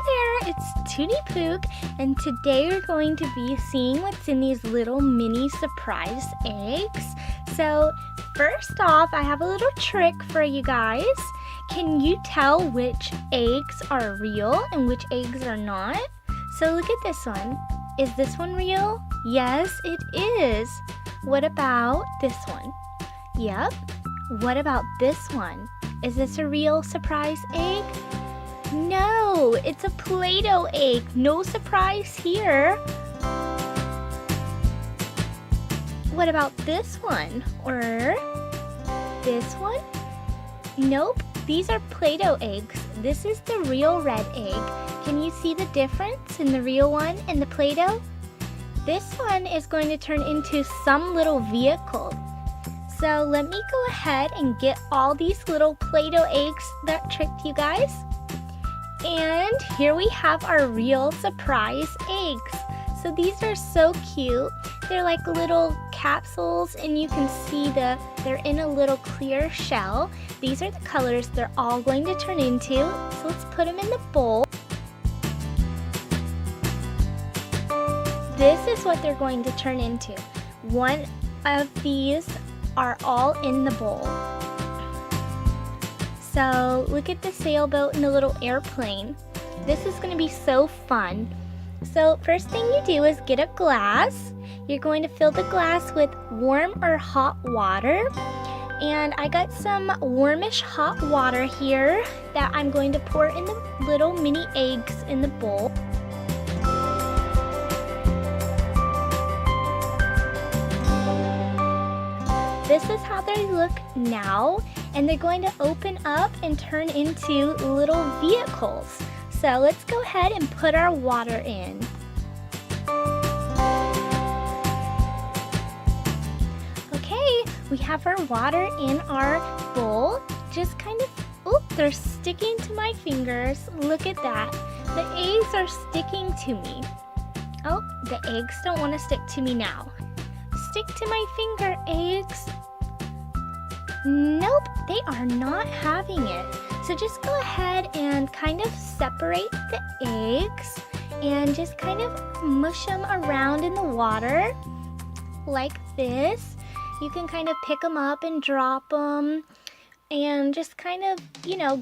there, it's Tootie Pook, and today we're going to be seeing what's in these little mini surprise eggs. So first off, I have a little trick for you guys. Can you tell which eggs are real and which eggs are not? So look at this one. Is this one real? Yes, it is. What about this one? Yep. What about this one? Is this a real surprise egg? No, it's a Play-Doh egg. No surprise here. What about this one? Or this one? Nope, these are Play-Doh eggs. This is the real red egg. Can you see the difference in the real one and the Play-Doh? This one is going to turn into some little vehicle. So let me go ahead and get all these little Play-Doh eggs that tricked you guys. And here we have our real surprise eggs. So these are so cute. They're like little capsules, and you can see they're in a little clear shell. These are the colors they're all going to turn into. So let's put them in the bowl. This is what they're going to turn into. One of these are all in the bowl. So look at the sailboat and the little airplane. This is going to be so fun. So first thing you do is get a glass. You're going to fill the glass with warm or hot water. And I got some warmish hot water here that I'm going to pour in the little mini eggs in the bowl. This is how they look now, and they're going to open up and turn into little vehicles. So let's go ahead and put our water in. Okay, we have our water in our bowl. Just kind of, oh, they're sticking to my fingers. Look at that. The eggs are sticking to me. Oh, the eggs don't want to stick to me now. Stick to my finger, eggs. Nope, they are not having it. So just go ahead and kind of separate the eggs and just kind of mush them around in the water like this. You can kind of pick them up and drop them and just kind of,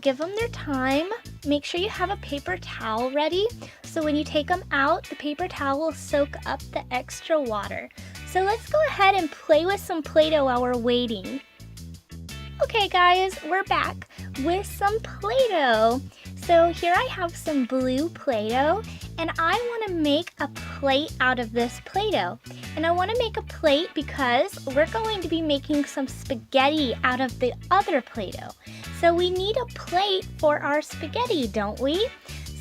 give them their time. Make sure you have a paper towel ready, so when you take them out, the paper towel will soak up the extra water. So let's go ahead and play with some Play-Doh while we're waiting. Okay guys, we're back with some Play-Doh. So here I have some blue Play-Doh, and I want to make a plate out of this Play-Doh. And I want to make a plate because we're going to be making some spaghetti out of the other Play-Doh. So we need a plate for our spaghetti, don't we?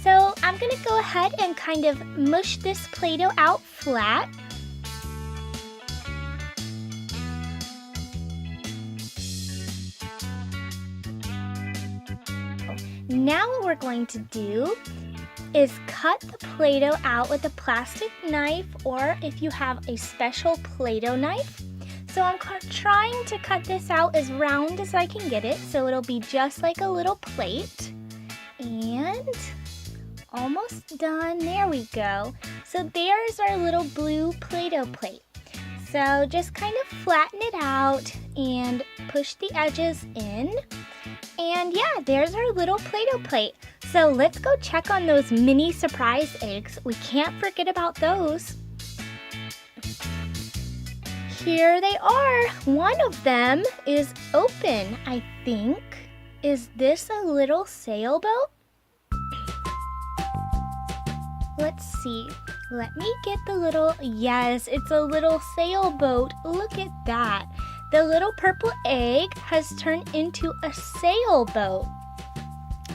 So I'm going to go ahead and kind of mush this Play-Doh out flat. Now what we're going to do is cut the Play-Doh out with a plastic knife, or if you have a special Play-Doh knife. So I'm trying to cut this out as round as I can get it, so it'll be just like a little plate. And almost done. There we go. So there's our little blue Play-Doh plate. So just kind of flatten it out and push the edges in. And yeah, there's our little Play-Doh plate. So let's go check on those mini surprise eggs. We can't forget about those. Here they are. One of them is open, I think. Is this a little sailboat? Let's see. Let me get the little, yes, it's a little sailboat. Look at that. The little purple egg has turned into a sailboat.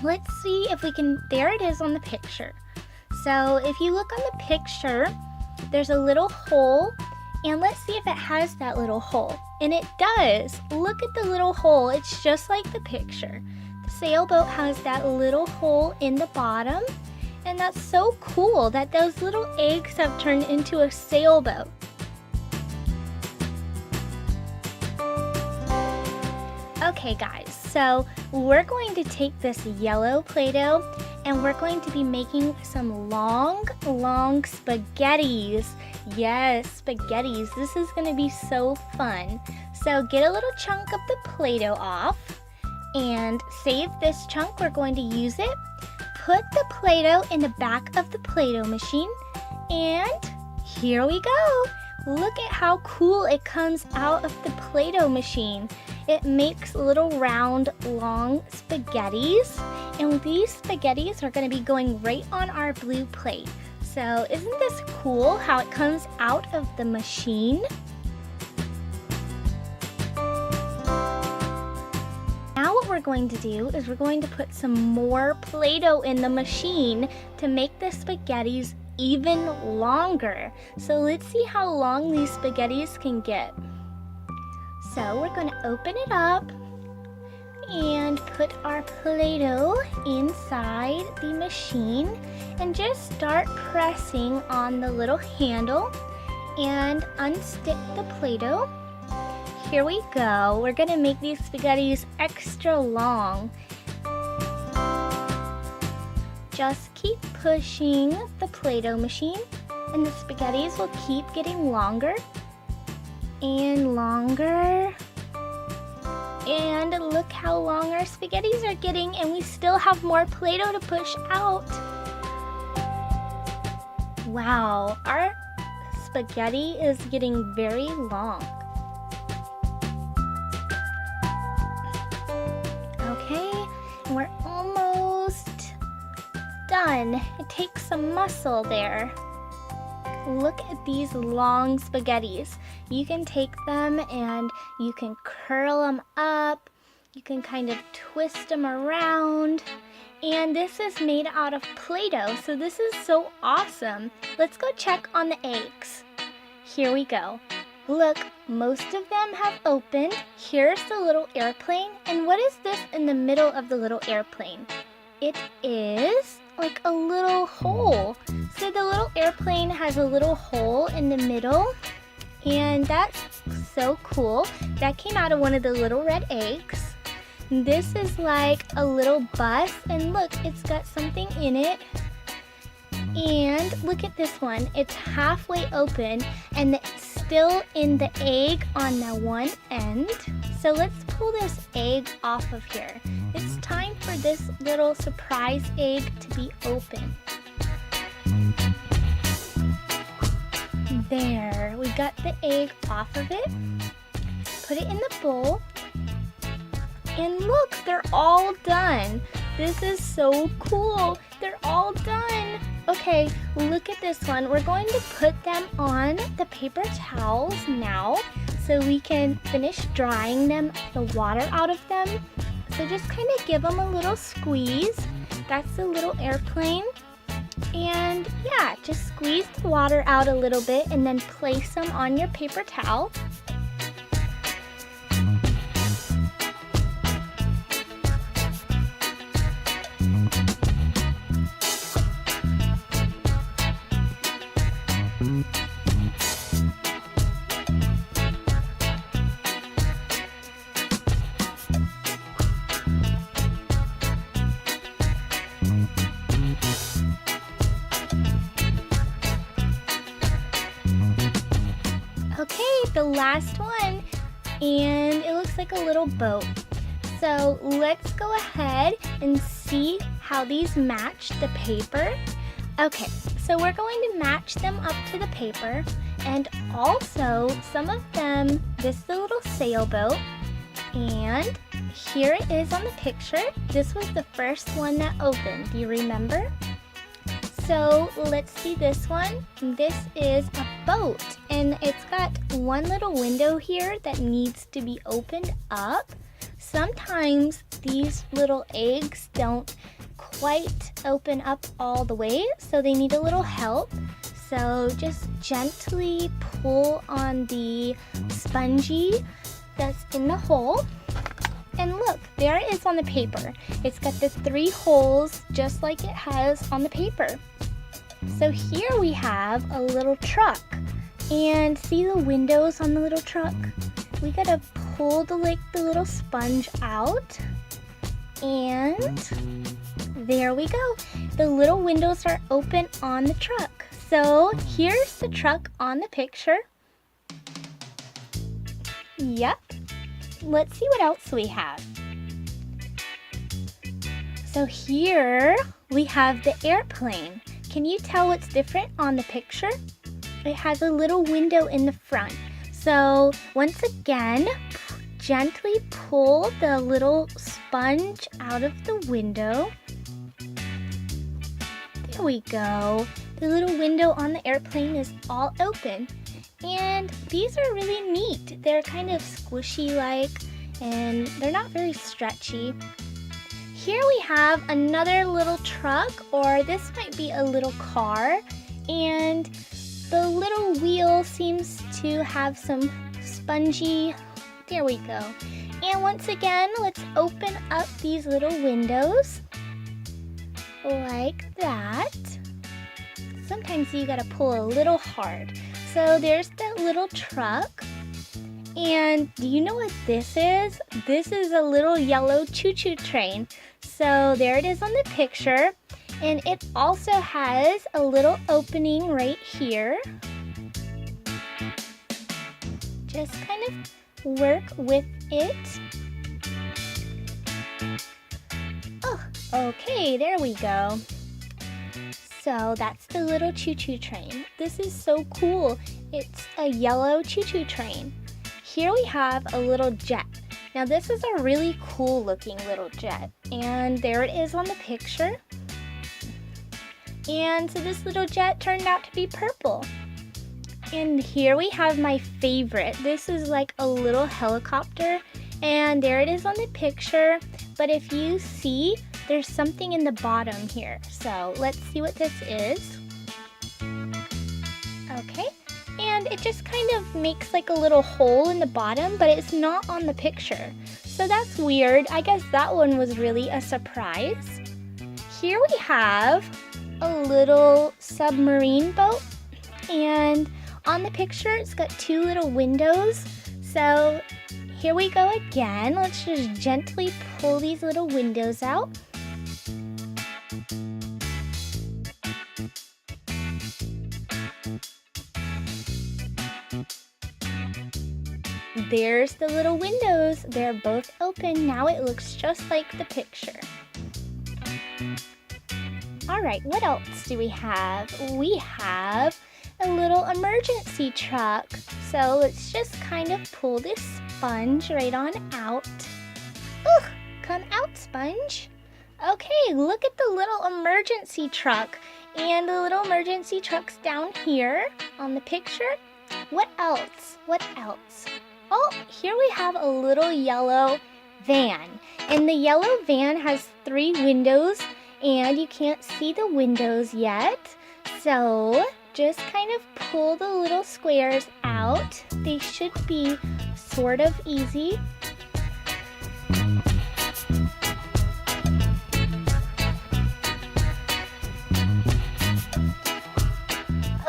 Let's see if we can, there it is on the picture. So if you look on the picture, there's a little hole, and let's see if it has that little hole. And it does. Look at the little hole. It's just like the picture. The sailboat has that little hole in the bottom, and that's so cool that those little eggs have turned into a sailboat. Okay guys, so we're going to take this yellow Play-Doh and we're going to be making some long spaghettis. Yes, spaghettis. This is going to be so fun. So get a little chunk of the Play-Doh off and save this chunk. We're going to use it. Put the Play-Doh in the back of the Play-Doh machine, and here we go. Look at how cool it comes out of the Play-Doh machine. It makes little round, long spaghettis, and these spaghettis are going to be going right on our blue plate. So isn't this cool how it comes out of the machine? Now what we're going to do is we're going to put some more Play-Doh in the machine to make the spaghettis even longer. So let's see how long these spaghettis can get. So we're going to open it up and put our Play-Doh inside the machine and just start pressing on the little handle and unstick the Play-Doh. Here we go. We're going to make these spaghettis extra long. Just keep pushing the Play-Doh machine and the spaghettis will keep getting longer and longer. And look how long our spaghettis are getting, and we still have more Play-Doh to push out. Wow, our spaghetti is getting very long. Okay, and we're almost done. It takes some muscle there. Look at these long spaghettis. You can take them and you can curl them up. You can kind of twist them around. And this is made out of Play-Doh, so this is so awesome. Let's go check on the eggs. Here we go. Look, most of them have opened. Here's the little airplane. And what is this in the middle of the little airplane? It is like a little hole. So the little airplane has a little hole in the middle, and that's so cool. That came out of one of the little red eggs. This is like a little bus, and look, it's got something in it. And look at this one. It's halfway open, and it's still in the egg on the one end. So let's pull this egg off of here. It's time for this little surprise egg to be open. There, we got the egg off of it. Put it in the bowl. And look, they're all done. This is so cool. They're all done. Okay, look at this one. We're going to put them on the paper towels now so we can finish drying them, the water out of them. So just kind of give them a little squeeze. That's the little airplane. And yeah, just squeeze the water out a little bit and then place them on your paper towel. Okay, the last one, and it looks like a little boat. So let's go ahead and see how these match the paper. Okay, so we're going to match them up to the paper, and also some of them, this is the little sailboat, and here it is on the picture. This was the first one that opened, do you remember? So let's see this one. This is a boat, and it's got one little window here that needs to be opened up. Sometimes these little eggs don't quite open up all the way, so they need a little help. So just gently pull on the spongy that's in the hole. And look, there it is on the paper. It's got the 3 holes just like it has on the paper. So here we have a little truck. And see the windows on the little truck? We gotta pull the little sponge out. And There we go. The little windows are open on the truck. So here's the truck on the picture. Yep. Let's see what else we have. So here we have the airplane. Can you tell what's different on the picture? It has a little window in the front. So once again, gently pull the little sponge out of the window. There we go. The little window on the airplane is all open. And these are really neat. They're kind of squishy like, and they're not very stretchy. Here we have another little truck, or this might be a little car, and the little wheel seems to have some spongy, there we go. And once again, let's open up these little windows like that. Sometimes you gotta pull a little hard. So there's that little truck. And do you know what this is? This is a little yellow choo-choo train. So there it is on the picture. And it also has a little opening right here. Just kind of work with it. Oh, okay, there we go. So that's the little choo-choo train. This is so cool. It's a yellow choo-choo train. Here we have a little jet. Now this is a really cool looking little jet. And there it is on the picture. And so this little jet turned out to be purple. And here we have my favorite. This is like a little helicopter. And there it is on the picture. But if you see, there's something in the bottom here. So let's see what this is. Okay. And it just kind of makes like a little hole in the bottom, but it's not on the picture. So that's weird. I guess that one was really a surprise. Here we have a little submarine boat. And on the picture, it's got two little windows. So here we go again. Let's just gently pull these little windows out. There's the little windows. They're both open. Now it looks just like the picture. All right, what else do we have? We have a little emergency truck. So let's just kind of pull this sponge right on out. Ugh, come out, sponge. Okay, look at the little emergency truck. And the little emergency truck's down here on the picture. What else? What else? Oh, here we have a little yellow van. And the yellow van has 3 windows, and you can't see the windows yet. So just kind of pull the little squares out. They should be sort of easy.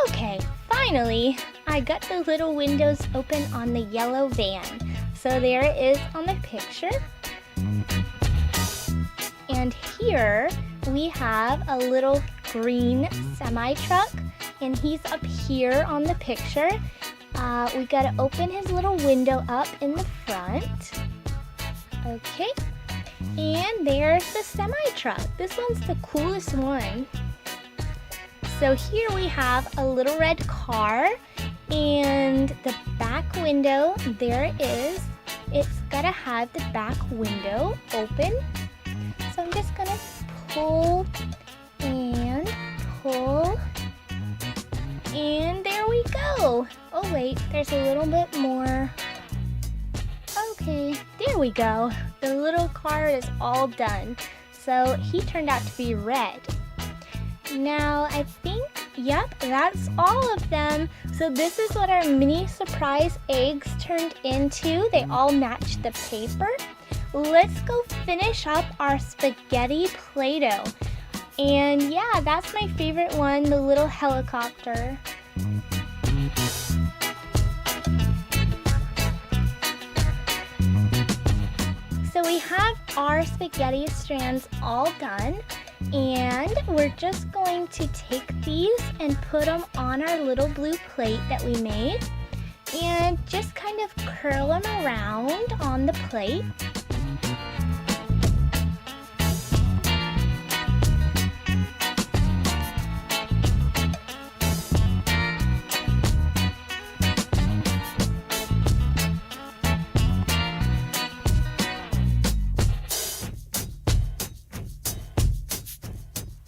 Okay, finally, I got the little windows open on the yellow van. So there it is on the picture. And here we have a little green semi-truck, and he's up here on the picture. We gotta open his little window up in the front. Okay, and there's the semi-truck. This one's the coolest one. So here we have a little red car, and the back window, there it is. It's gotta have the back window open. So I'm just gonna pull and pull, and there we go. Oh wait, there's a little bit more. Okay, there we go. The little car is all done. So he turned out to be red. Now I think, yep, that's all of them. So this is what our mini surprise eggs turned into. They all match the paper. Let's go finish up our spaghetti Play-Doh. And yeah, that's my favorite one, the little helicopter. So we have our spaghetti strands all done. And we're just going to take these and put them on our little blue plate that we made. And just kind of curl them around on the plate.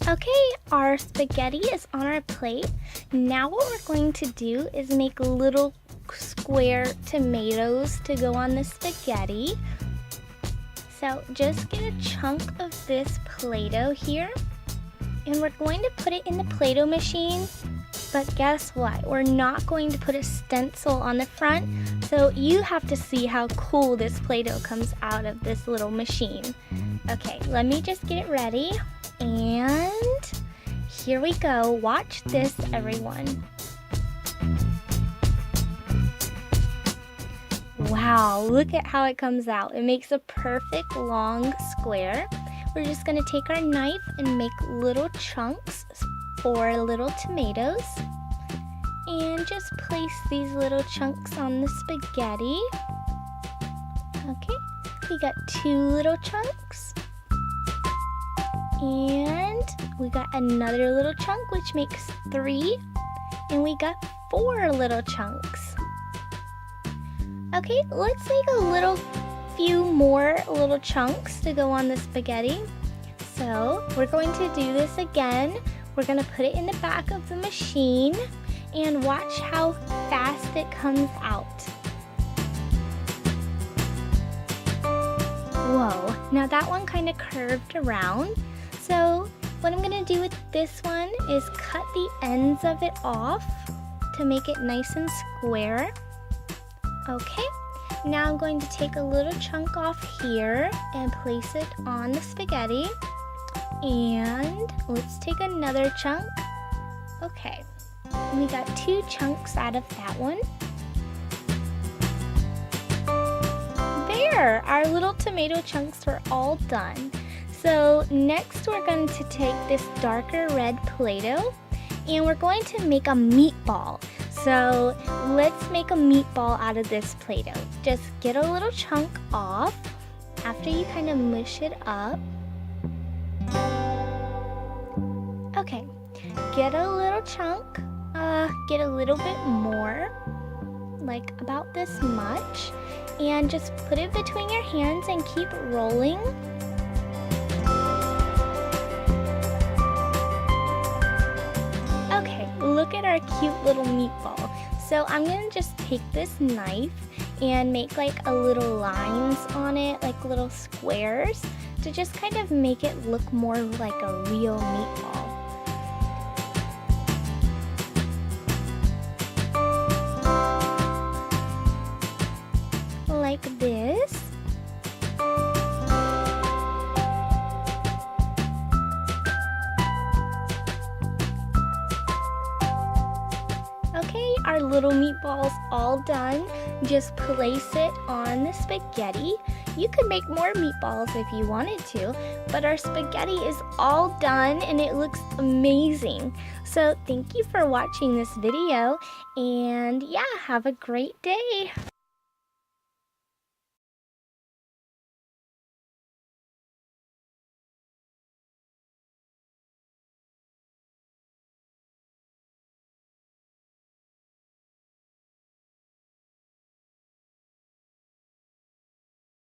Okay, our spaghetti is on our plate. Now what we're going to do is make little square tomatoes to go on the spaghetti. So just get a chunk of this Play-Doh here, and we're going to put it in the Play-Doh machine. But guess what? We're not going to put a stencil on the front, so you have to see how cool this Play-Doh comes out of this little machine. Okay, let me just get it ready. And here we go. Watch this, everyone. Wow, look at how it comes out. It makes a perfect long square. We're just going to take our knife and make little chunks for little tomatoes. And just place these little chunks on the spaghetti. Okay, we got 2 little chunks. And we got another little chunk, which makes 3. And we got 4 little chunks. Okay, let's make a few more little chunks to go on the spaghetti. So we're going to do this again. We're going to put it in the back of the machine and watch how fast it comes out. Whoa, now that one kind of curved around. So what I'm going to do with this one is cut the ends of it off to make it nice and square. Okay, now I'm going to take a little chunk off here and place it on the spaghetti. And let's take another chunk. Okay, we got 2 chunks out of that one. There, our little tomato chunks are all done. So next we're going to take this darker red Play-Doh and we're going to make a meatball. So let's make a meatball out of this Play-Doh. Just get a little chunk off after you kind of mush it up. Okay, get a little chunk, get a little bit more, like about this much, and just put it between your hands and keep rolling. Okay, look at our cute little meatball. So I'm gonna just take this knife and make like a little lines on it, like little squares, to just kind of make it look more like a real meatball. Like this. Okay, our little meatball's all done. Just place it on the spaghetti. You could make more meatballs if you wanted to, but our spaghetti is all done and it looks amazing. So thank you for watching this video, and yeah, have a great day.